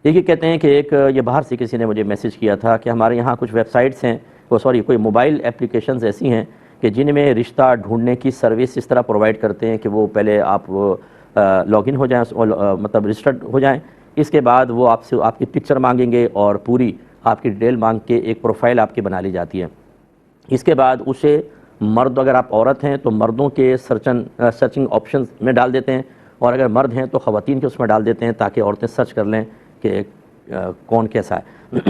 دیکھیے کہتے ہیں کہ ایک یہ باہر سے کسی نے مجھے میسیج کیا تھا کہ ہمارے یہاں کچھ ویب سائٹس ہیں، کوئی موبائل اپلیکیشنز ایسی ہیں کہ جن میں رشتہ ڈھونڈنے کی سروس اس طرح پرووائڈ کرتے ہیں کہ وہ پہلے آپ لاگ ان ہو جائیں، مطلب رجسٹرڈ ہو جائیں، اس کے بعد وہ آپ سے آپ کی پکچر مانگیں گے اور پوری آپ کی ڈیٹیل مانگ کے ایک پروفائل آپ کی بنا لی جاتی ہے۔ اس کے بعد اسے مرد، اگر آپ عورت ہیں تو مردوں کے سرچنگ آپشنز میں ڈال دیتے ہیں، اور اگر مرد ہیں تو خواتین کے اس میں ڈال دیتے ہیں تاکہ عورتیں سرچ کر لیں کہ کون کیسا ہے۔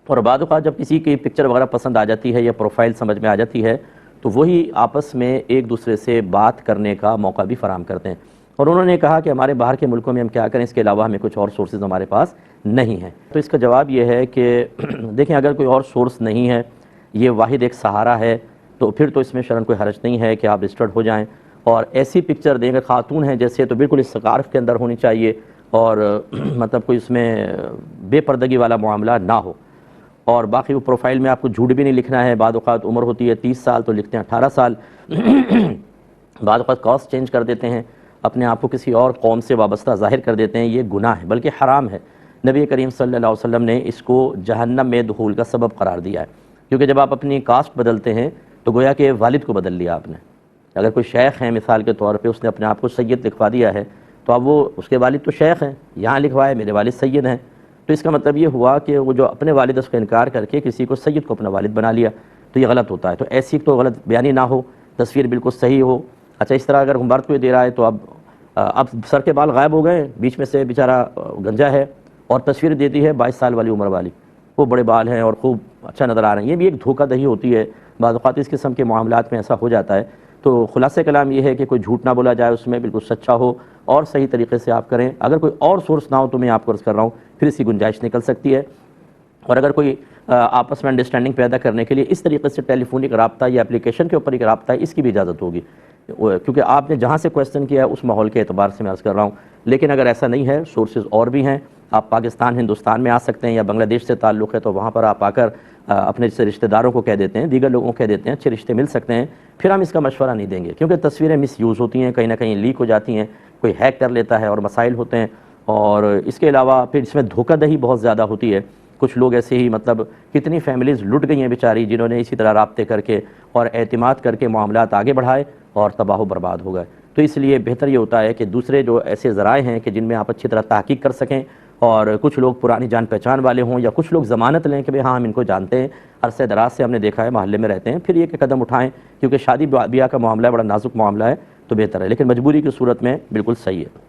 اور بعض اوقات جب کسی کی پکچر وغیرہ پسند آ جاتی ہے یا پروفائل سمجھ میں آ جاتی ہے تو وہی آپس میں ایک دوسرے سے بات کرنے کا موقع بھی فراہم کرتے ہیں، اور انہوں نے کہا کہ ہمارے باہر کے ملکوں میں ہم کیا کریں، اس کے علاوہ ہمیں کچھ اور سورسز ہمارے پاس نہیں ہیں۔ تو اس کا جواب یہ ہے کہ دیکھیں اگر کوئی اور سورس نہیں ہے، یہ واحد ایک سہارا ہے، تو پھر تو اس میں شرعاً کوئی حرج نہیں ہے کہ آپ رجسٹرڈ ہو جائیں، اور ایسی پکچر دیں گے خاتون ہیں جیسے تو بالکل اس سکارف کے اندر ہونی چاہیے، اور مطلب کوئی اس میں بے پردگی والا معاملہ نہ ہو، اور باقی وہ پروفائل میں آپ کو جھوٹ بھی نہیں لکھنا ہے۔ بعض اوقات عمر ہوتی ہے 30 سال تو لکھتے ہیں 18 سال، بعض اوقات کاسٹ چینج کر دیتے ہیں، اپنے آپ کو کسی اور قوم سے وابستہ ظاہر کر دیتے ہیں، یہ گناہ ہے بلکہ حرام ہے۔ نبی کریم صلی اللہ علیہ وسلم نے اس کو جہنم میں دخول کا سبب قرار دیا ہے، کیونکہ جب آپ اپنی کاسٹ بدلتے ہیں تو گویا کہ والد کو بدل لیا آپ نے۔ اگر کوئی شیخ ہیں مثال کے طور پہ، اس نے اپنے آپ کو سید لکھوا دیا ہے تو اب وہ اس کے والد تو شیخ ہیں، یہاں لکھوائے میرے والد سید ہیں، تو اس کا مطلب یہ ہوا کہ وہ جو اپنے والد اس کا انکار کر کے کسی کو سید کو اپنا والد بنا لیا، تو یہ غلط ہوتا ہے۔ تو ایسی تو غلط بیانی نہ ہو، تصویر بالکل صحیح ہو۔ اچھا اس طرح اگر مرد کوئی دے رہا ہے تو اب سر کے بال غائب ہو گئے، بیچ میں سے بیچارہ گنجا ہے اور تصویر دیتی ہے 22 سال والی عمر والی، وہ بڑے بال ہیں اور خوب اچھا نظر آ رہے ہیں، یہ بھی ایک دھوکہ دہی ہوتی ہے۔ بعض اوقات اس قسم کے معاملات میں ایسا ہو جاتا ہے۔ تو خلاصہ کلام یہ ہے کہ کوئی جھوٹ نہ بولا جائے، اس میں بالکل سچا ہو اور صحیح طریقے سے آپ کریں۔ اگر کوئی اور سورس نہ ہو تو میں آپ کو عرض کر رہا ہوں پھر اس کی گنجائش نکل سکتی ہے، اور اگر کوئی آپس میں انڈرسٹینڈنگ پیدا کرنے کے لیے اس طریقے سے ٹیلی فونک رابطہ یا اپلیکیشن کے اوپر ایک رابطہ ہے، اس کی بھی اجازت ہوگی، کیونکہ آپ نے جہاں سے کویسچن کیا ہے اس ماحول کے اعتبار سے میں عرض کر رہا ہوں۔ لیکن اگر ایسا نہیں ہے، سورسز اور بھی ہیں، آپ پاکستان ہندوستان میں آ سکتے ہیں، یا بنگلہ دیش سے تعلق ہے تو وہاں پر آپ آ کر اپنے سے رشتہ داروں کو کہہ دیتے ہیں، دیگر لوگوں کو کہہ دیتے ہیں، اچھے رشتے مل سکتے ہیں، پھر ہم اس کا مشورہ نہیں دیں گے، کیونکہ تصویریں مس یوز ہوتی ہیں، کہیں نہ کہیں لیک ہو جاتی ہیں، کوئی ہیک کر لیتا ہے اور مسائل ہوتے ہیں، اور اس کے علاوہ پھر اس میں دھوکہ دہی بہت زیادہ ہوتی ہے۔ کچھ لوگ ایسے ہی مطلب کتنی فیملیز لٹ گئی ہیں بیچاری، جنہوں نے اسی طرح رابطے کر کے اور اعتماد کر کے معاملات آگے بڑھائے اور تباہ و برباد ہو گئے۔ تو اس لیے بہتر یہ ہوتا ہے کہ دوسرے جو ایسے ذرائع ہیں کہ جن میں آپ اچھی طرح تحقیق کر سکیں، اور کچھ لوگ پرانی جان پہچان والے ہوں یا کچھ لوگ ضمانت لیں کہ بھئی ہاں ہم ان کو جانتے ہیں، عرصہ دراز سے ہم نے دیکھا ہے، محلے میں رہتے ہیں، پھر یہ کہ قدم اٹھائیں، کیونکہ شادی بیاہ کا معاملہ ہے، بڑا نازک معاملہ ہے، تو بہتر ہے، لیکن مجبوری کی صورت میں بالکل صحیح ہے۔